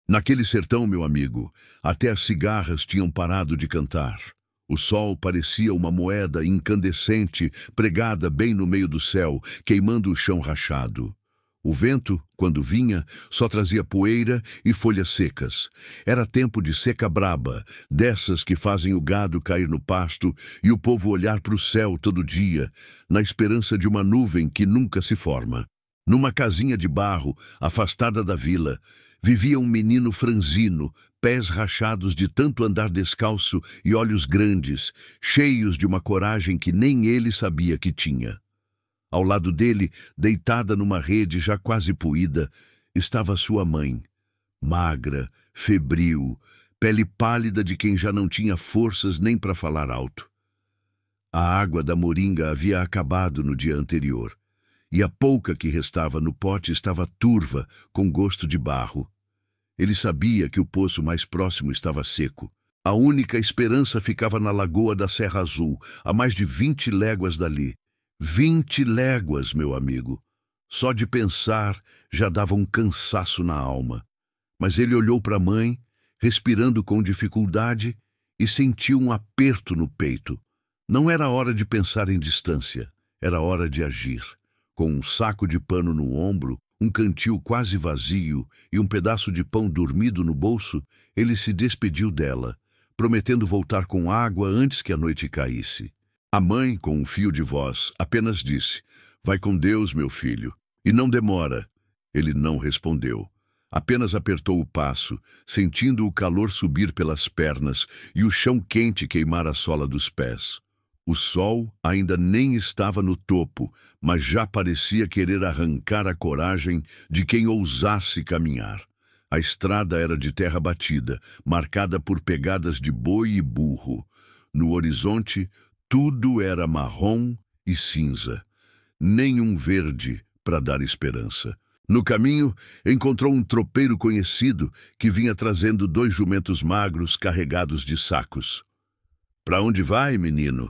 Naquele sertão, meu amigo, até as cigarras tinham parado de cantar. O sol parecia uma moeda incandescente pregada bem no meio do céu, queimando o chão rachado. O vento, quando vinha, só trazia poeira e folhas secas. Era tempo de seca braba, dessas que fazem o gado cair no pasto e o povo olhar para o céu todo dia, na esperança de uma nuvem que nunca se forma. Numa casinha de barro, afastada da vila, vivia um menino franzino, pés rachados de tanto andar descalço e olhos grandes, cheios de uma coragem que nem ele sabia que tinha. Ao lado dele, deitada numa rede já quase poída, estava sua mãe, magra, febril, pele pálida de quem já não tinha forças nem para falar alto. A água da moringa havia acabado no dia anterior, e a pouca que restava no pote estava turva, com gosto de barro. Ele sabia que o poço mais próximo estava seco. A única esperança ficava na lagoa da Serra Azul, a mais de 20 léguas dali. 20 léguas, meu amigo. Só de pensar já dava um cansaço na alma. Mas ele olhou para a mãe, respirando com dificuldade, e sentiu um aperto no peito. Não era hora de pensar em distância, era hora de agir. Com um saco de pano no ombro, um cantil quase vazio e um pedaço de pão dormido no bolso, ele se despediu dela, prometendo voltar com água antes que a noite caísse. A mãe, com um fio de voz, apenas disse: "Vai com Deus, meu filho, e não demora." Ele não respondeu. Apenas apertou o passo, sentindo o calor subir pelas pernas e o chão quente queimar a sola dos pés. O sol ainda nem estava no topo, mas já parecia querer arrancar a coragem de quem ousasse caminhar. A estrada era de terra batida, marcada por pegadas de boi e burro. No horizonte, tudo era marrom e cinza. Nenhum verde para dar esperança. No caminho, encontrou um tropeiro conhecido que vinha trazendo 2 jumentos magros carregados de sacos. "Para onde vai, menino?"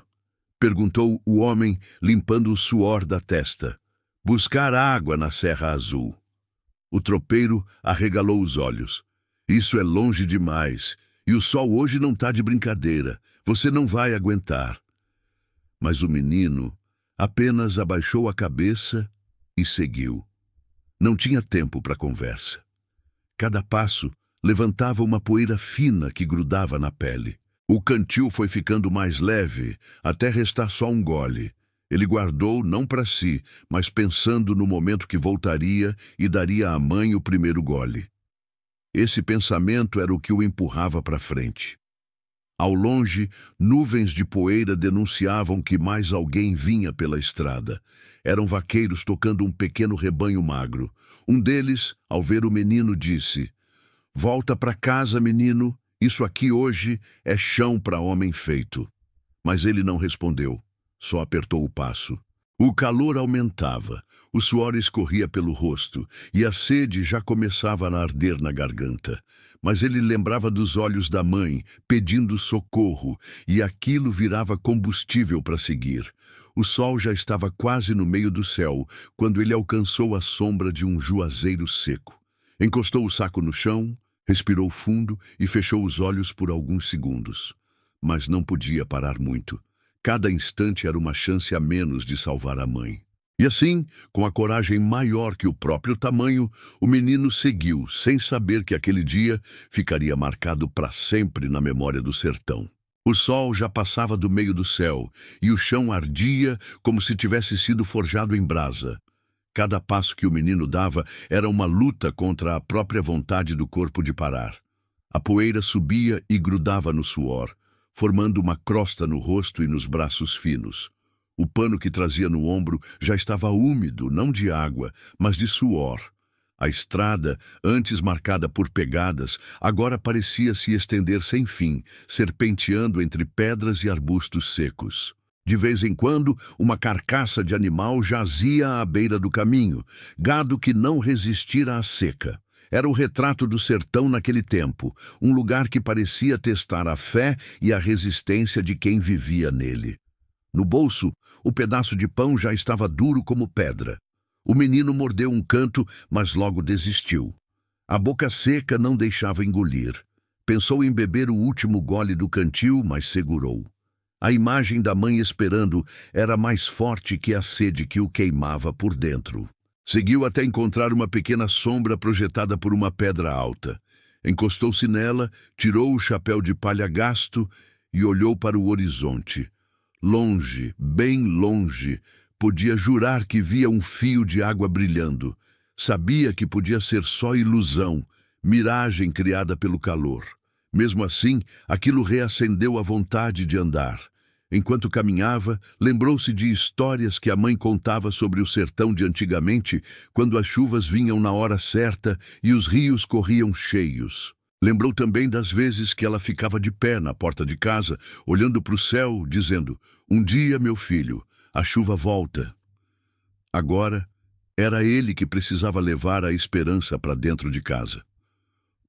perguntou o homem, limpando o suor da testa. "Buscar água na Serra Azul." O tropeiro arregalou os olhos. "Isso é longe demais, e o sol hoje não está de brincadeira. Você não vai aguentar." Mas o menino apenas abaixou a cabeça e seguiu. Não tinha tempo para conversa. Cada passo levantava uma poeira fina que grudava na pele. O cantil foi ficando mais leve, até restar só um gole. Ele guardou não para si, mas pensando no momento que voltaria e daria à mãe o primeiro gole. Esse pensamento era o que o empurrava para frente. Ao longe, nuvens de poeira denunciavam que mais alguém vinha pela estrada. Eram vaqueiros tocando um pequeno rebanho magro. Um deles, ao ver o menino, disse: "Volta para casa, menino. Isso aqui hoje é chão para homem feito." Mas ele não respondeu, só apertou o passo. O calor aumentava, o suor escorria pelo rosto e a sede já começava a arder na garganta. Mas ele lembrava dos olhos da mãe, pedindo socorro, e aquilo virava combustível para seguir. O sol já estava quase no meio do céu, quando ele alcançou a sombra de um juazeiro seco. Encostou o saco no chão, respirou fundo e fechou os olhos por alguns segundos. Mas não podia parar muito. Cada instante era uma chance a menos de salvar a mãe. E assim, com a coragem maior que o próprio tamanho, o menino seguiu, sem saber que aquele dia ficaria marcado para sempre na memória do sertão. O sol já passava do meio do céu, e o chão ardia como se tivesse sido forjado em brasa. Cada passo que o menino dava era uma luta contra a própria vontade do corpo de parar. A poeira subia e grudava no suor, formando uma crosta no rosto e nos braços finos. O pano que trazia no ombro já estava úmido, não de água, mas de suor. A estrada, antes marcada por pegadas, agora parecia se estender sem fim, serpenteando entre pedras e arbustos secos. De vez em quando, uma carcaça de animal jazia à beira do caminho, gado que não resistira à seca. Era o retrato do sertão naquele tempo, um lugar que parecia testar a fé e a resistência de quem vivia nele. No bolso, o pedaço de pão já estava duro como pedra. O menino mordeu um canto, mas logo desistiu. A boca seca não deixava engolir. Pensou em beber o último gole do cantil, mas segurou. A imagem da mãe esperando era mais forte que a sede que o queimava por dentro. Seguiu até encontrar uma pequena sombra projetada por uma pedra alta. Encostou-se nela, tirou o chapéu de palha gasto e olhou para o horizonte. Longe, bem longe, podia jurar que via um fio de água brilhando. Sabia que podia ser só ilusão, miragem criada pelo calor. Mesmo assim, aquilo reacendeu a vontade de andar. Enquanto caminhava, lembrou-se de histórias que a mãe contava sobre o sertão de antigamente, quando as chuvas vinham na hora certa e os rios corriam cheios. Lembrou também das vezes que ela ficava de pé na porta de casa, olhando para o céu, dizendo: "Um dia, meu filho, a chuva volta." Agora, era ele que precisava levar a esperança para dentro de casa.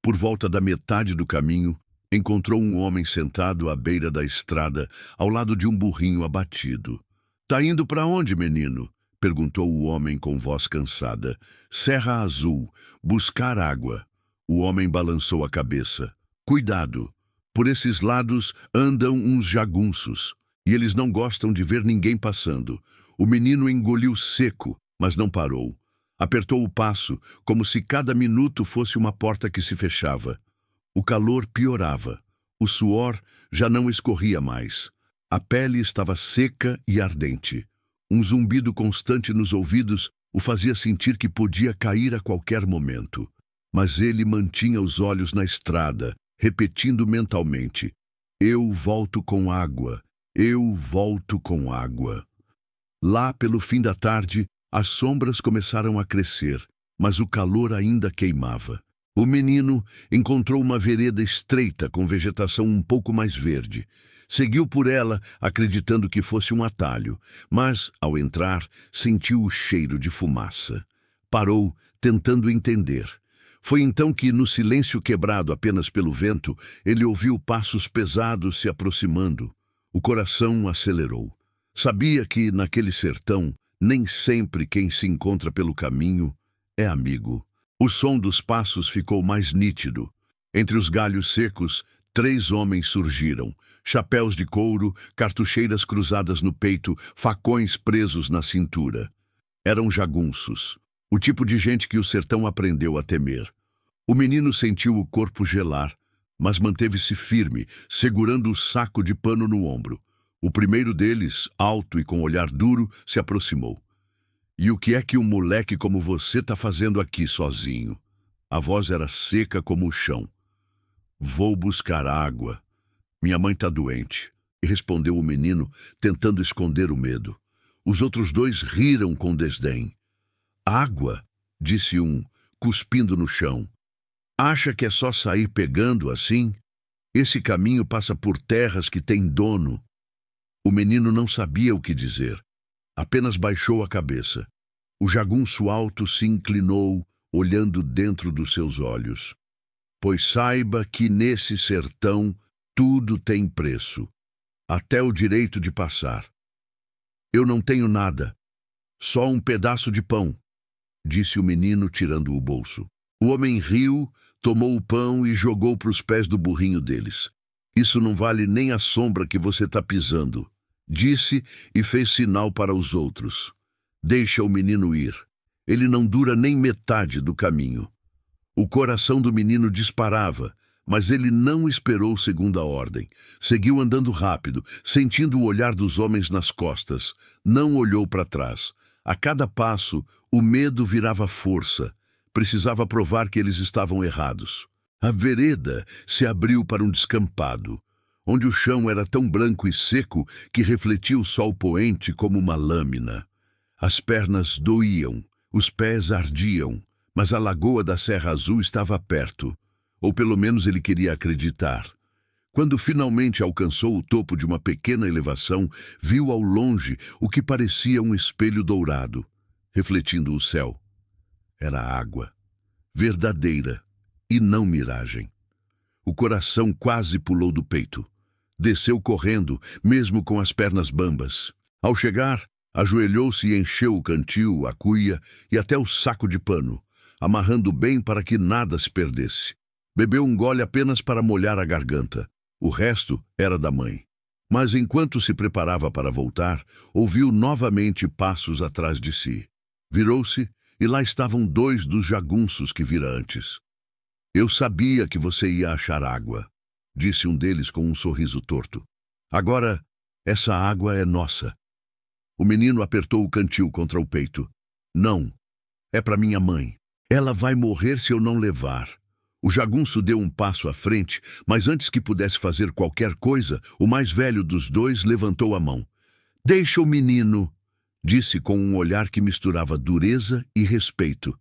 Por volta da metade do caminho, encontrou um homem sentado à beira da estrada, ao lado de um burrinho abatido. "Tá indo para onde, menino?" perguntou o homem com voz cansada. "Serra Azul, buscar água." O homem balançou a cabeça. "Cuidado, por esses lados andam uns jagunços, e eles não gostam de ver ninguém passando." O menino engoliu seco, mas não parou. Apertou o passo, como se cada minuto fosse uma porta que se fechava. O calor piorava. O suor já não escorria mais. A pele estava seca e ardente. Um zumbido constante nos ouvidos o fazia sentir que podia cair a qualquer momento. Mas ele mantinha os olhos na estrada, repetindo mentalmente: "Eu volto com água, eu volto com água." Lá pelo fim da tarde, as sombras começaram a crescer, mas o calor ainda queimava. O menino encontrou uma vereda estreita com vegetação um pouco mais verde. Seguiu por ela, acreditando que fosse um atalho, mas, ao entrar, sentiu o cheiro de fumaça. Parou, tentando entender. Foi então que, no silêncio quebrado apenas pelo vento, ele ouviu passos pesados se aproximando. O coração acelerou. Sabia que, naquele sertão, nem sempre quem se encontra pelo caminho é amigo. O som dos passos ficou mais nítido. Entre os galhos secos, 3 homens surgiram. Chapéus de couro, cartucheiras cruzadas no peito, facões presos na cintura. Eram jagunços. O tipo de gente que o sertão aprendeu a temer. O menino sentiu o corpo gelar, mas manteve-se firme, segurando o saco de pano no ombro. O primeiro deles, alto e com olhar duro, se aproximou. "E o que é que um moleque como você tá fazendo aqui sozinho?" A voz era seca como o chão. "Vou buscar água. Minha mãe tá doente", respondeu o menino, tentando esconder o medo. Os outros 2 riram com desdém. "Água?" disse um, cuspindo no chão. "Acha que é só sair pegando assim? Esse caminho passa por terras que têm dono." O menino não sabia o que dizer. Apenas baixou a cabeça. O jagunço alto se inclinou, olhando dentro dos seus olhos. "Pois saiba que nesse sertão tudo tem preço, até o direito de passar. Eu não tenho nada, só um pedaço de pão", disse o menino, tirando o bolso. O homem riu, tomou o pão e jogou para os pés do burrinho deles. "Isso não vale nem a sombra que você está pisando", disse e fez sinal para os outros. "Deixa o menino ir. Ele não dura nem metade do caminho." O coração do menino disparava, mas ele não esperou segunda ordem. Seguiu andando rápido, sentindo o olhar dos homens nas costas. Não olhou para trás. A cada passo, o medo virava força. Precisava provar que eles estavam errados. A vereda se abriu para um descampado, onde o chão era tão branco e seco que refletia o sol poente como uma lâmina. As pernas doíam, os pés ardiam, mas a lagoa da Serra Azul estava perto, ou pelo menos ele queria acreditar. Quando finalmente alcançou o topo de uma pequena elevação, viu ao longe o que parecia um espelho dourado, refletindo o céu. Era água, verdadeira e não miragem. O coração quase pulou do peito. Desceu correndo, mesmo com as pernas bambas. Ao chegar, ajoelhou-se e encheu o cantil, a cuia e até o saco de pano. amarrando bem para que nada se perdesse. Bebeu um gole apenas para molhar a garganta. O resto era da mãe. Mas enquanto se preparava para voltar, ouviu novamente passos atrás de si. Virou-se e lá estavam 2 dos jagunços que vira antes. Eu sabia que você ia achar água, disse um deles com um sorriso torto. Agora, essa água é nossa. O menino apertou o cantil contra o peito. Não, é para minha mãe. Ela vai morrer se eu não levar. O jagunço deu um passo à frente, mas antes que pudesse fazer qualquer coisa, o mais velho dos 2 levantou a mão. Deixa o menino, disse com um olhar que misturava dureza e respeito.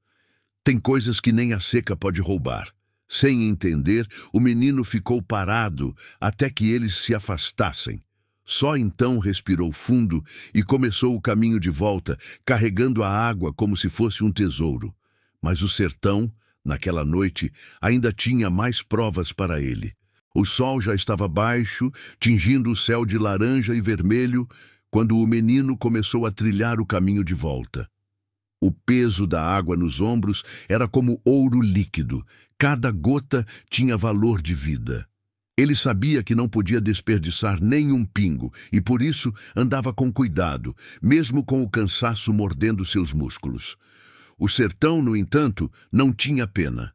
Tem coisas que nem a seca pode roubar. Sem entender, o menino ficou parado até que eles se afastassem. Só então respirou fundo e começou o caminho de volta, carregando a água como se fosse um tesouro. Mas o sertão, naquela noite, ainda tinha mais provas para ele. O sol já estava baixo, tingindo o céu de laranja e vermelho, quando o menino começou a trilhar o caminho de volta. O peso da água nos ombros era como ouro líquido. Cada gota tinha valor de vida. Ele sabia que não podia desperdiçar nenhum pingo e, por isso, andava com cuidado, mesmo com o cansaço mordendo seus músculos. O sertão, no entanto, não tinha pena.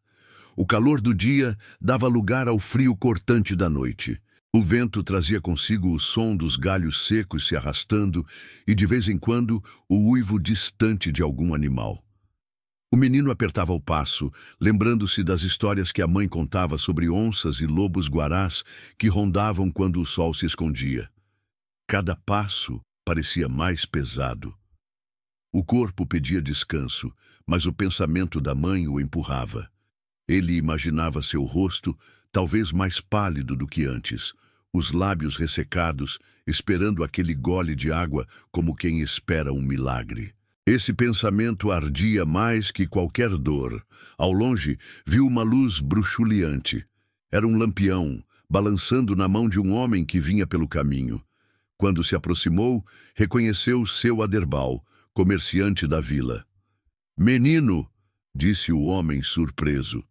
O calor do dia dava lugar ao frio cortante da noite. O vento trazia consigo o som dos galhos secos se arrastando e, de vez em quando, o uivo distante de algum animal. O menino apertava o passo, lembrando-se das histórias que a mãe contava sobre onças e lobos-guarás que rondavam quando o sol se escondia. Cada passo parecia mais pesado. O corpo pedia descanso, mas o pensamento da mãe o empurrava. Ele imaginava seu rosto, talvez mais pálido do que antes, os lábios ressecados, esperando aquele gole de água como quem espera um milagre. Esse pensamento ardia mais que qualquer dor. Ao longe, viu uma luz bruxuleante. Era um lampião, balançando na mão de um homem que vinha pelo caminho. Quando se aproximou, reconheceu seu Aderbal, comerciante da vila. "Menino", disse o homem surpreso,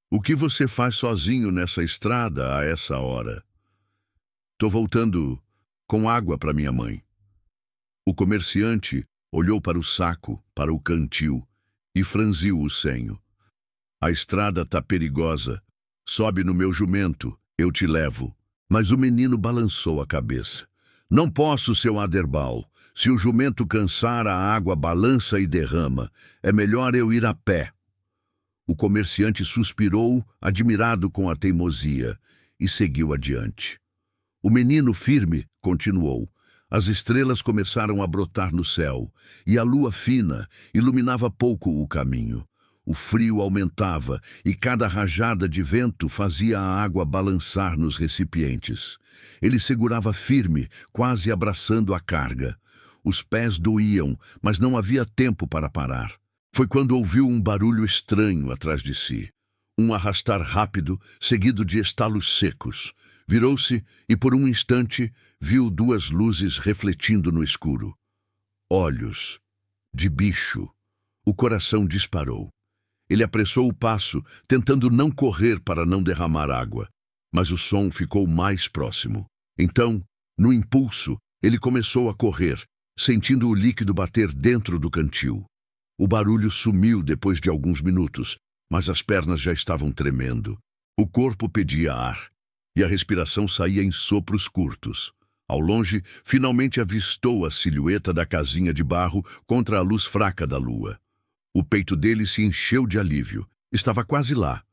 "o que você faz sozinho nessa estrada a essa hora?" "Tô voltando com água para minha mãe." O comerciante olhou para o saco, para o cantil, e franziu o senho. "A estrada tá perigosa. Sobe no meu jumento, eu te levo." Mas o menino balançou a cabeça. "Não posso, seu Aderbal. Se o jumento cansar, a água balança e derrama. É melhor eu ir a pé." O comerciante suspirou, admirado com a teimosia, e seguiu adiante. O menino firme continuou. As estrelas começaram a brotar no céu, e a lua fina iluminava pouco o caminho. O frio aumentava, e cada rajada de vento fazia a água balançar nos recipientes. Ele segurava firme, quase abraçando a carga. Os pés doíam, mas não havia tempo para parar. Foi quando ouviu um barulho estranho atrás de si. Um arrastar rápido, seguido de estalos secos. Virou-se e, por um instante, viu 2 luzes refletindo no escuro. Olhos de bicho. O coração disparou. Ele apressou o passo, tentando não correr para não derramar água. Mas o som ficou mais próximo. Então, no impulso, ele começou a correr, sentindo o líquido bater dentro do cantil. O barulho sumiu depois de alguns minutos, mas as pernas já estavam tremendo. O corpo pedia ar, e a respiração saía em sopros curtos. Ao longe, finalmente avistou a silhueta da casinha de barro contra a luz fraca da lua. O peito dele se encheu de alívio. Estava quase lá.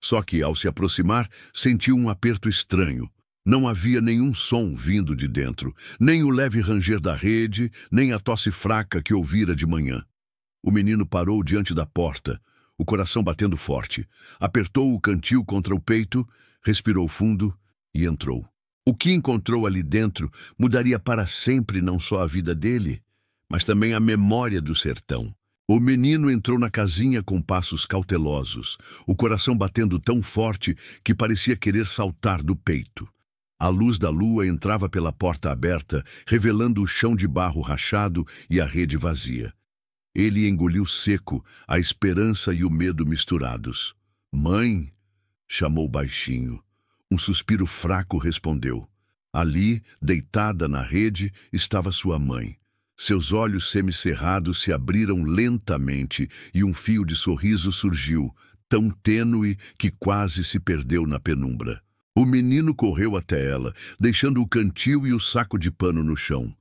Só que, ao se aproximar, sentiu um aperto estranho. Não havia nenhum som vindo de dentro, nem o leve ranger da rede, nem a tosse fraca que ouvira de manhã. O menino parou diante da porta, o coração batendo forte. Apertou o cantil contra o peito, respirou fundo e entrou. O que encontrou ali dentro mudaria para sempre não só a vida dele, mas também a memória do sertão. O menino entrou na casinha com passos cautelosos, o coração batendo tão forte que parecia querer saltar do peito. A luz da lua entrava pela porta aberta, revelando o chão de barro rachado e a rede vazia. Ele engoliu seco, a esperança e o medo misturados. "Mãe!" chamou baixinho. Um suspiro fraco respondeu. Ali, deitada na rede, estava sua mãe. Seus olhos semicerrados se abriram lentamente e um fio de sorriso surgiu, tão tênue que quase se perdeu na penumbra. O menino correu até ela, deixando o cantil e o saco de pano no chão.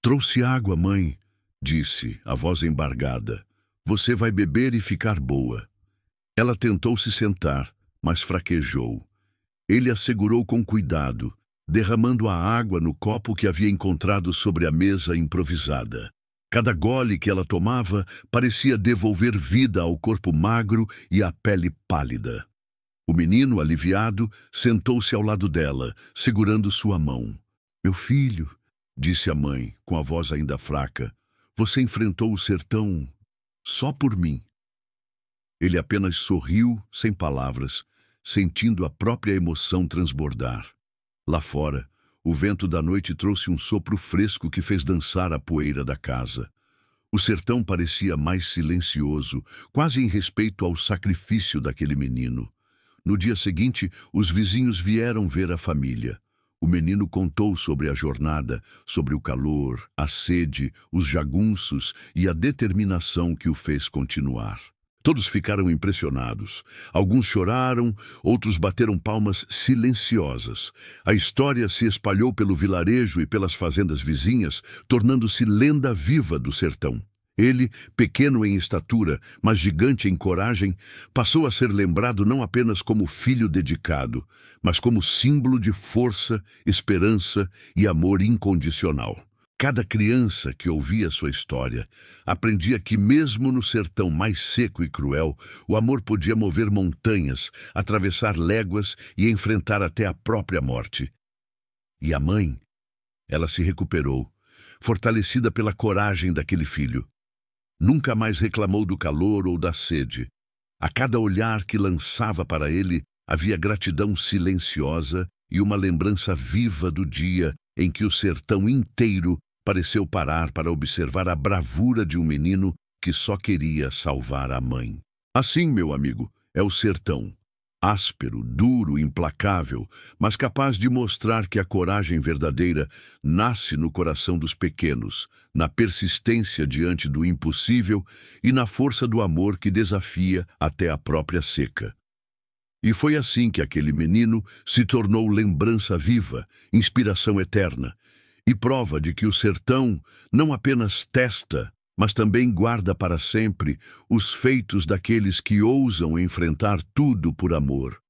"Trouxe água, mãe", disse, a voz embargada. "Você vai beber e ficar boa." Ela tentou se sentar, mas fraquejou. Ele a segurou com cuidado, derramando a água no copo que havia encontrado sobre a mesa improvisada. Cada gole que ela tomava parecia devolver vida ao corpo magro e à pele pálida. O menino, aliviado, sentou-se ao lado dela, segurando sua mão. "Meu filho", disse a mãe, com a voz ainda fraca, "você enfrentou o sertão só por mim." Ele apenas sorriu, sem palavras, sentindo a própria emoção transbordar. Lá fora, o vento da noite trouxe um sopro fresco que fez dançar a poeira da casa. O sertão parecia mais silencioso, quase em respeito ao sacrifício daquele menino. No dia seguinte, os vizinhos vieram ver a família. O menino contou sobre a jornada, sobre o calor, a sede, os jagunços e a determinação que o fez continuar. Todos ficaram impressionados. Alguns choraram, outros bateram palmas silenciosas. A história se espalhou pelo vilarejo e pelas fazendas vizinhas, tornando-se lenda viva do sertão. Ele, pequeno em estatura, mas gigante em coragem, passou a ser lembrado não apenas como filho dedicado, mas como símbolo de força, esperança e amor incondicional. Cada criança que ouvia sua história aprendia que, mesmo no sertão mais seco e cruel, o amor podia mover montanhas, atravessar léguas e enfrentar até a própria morte. E a mãe? Ela se recuperou, fortalecida pela coragem daquele filho. Nunca mais reclamou do calor ou da sede. A cada olhar que lançava para ele, havia gratidão silenciosa e uma lembrança viva do dia em que o sertão inteiro pareceu parar para observar a bravura de um menino que só queria salvar a mãe. Assim, meu amigo, é o sertão. Áspero, duro, implacável, mas capaz de mostrar que a coragem verdadeira nasce no coração dos pequenos, na persistência diante do impossível e na força do amor que desafia até a própria seca. E foi assim que aquele menino se tornou lembrança viva, inspiração eterna, e prova de que o sertão não apenas testa, mas também guarda para sempre os feitos daqueles que ousam enfrentar tudo por amor.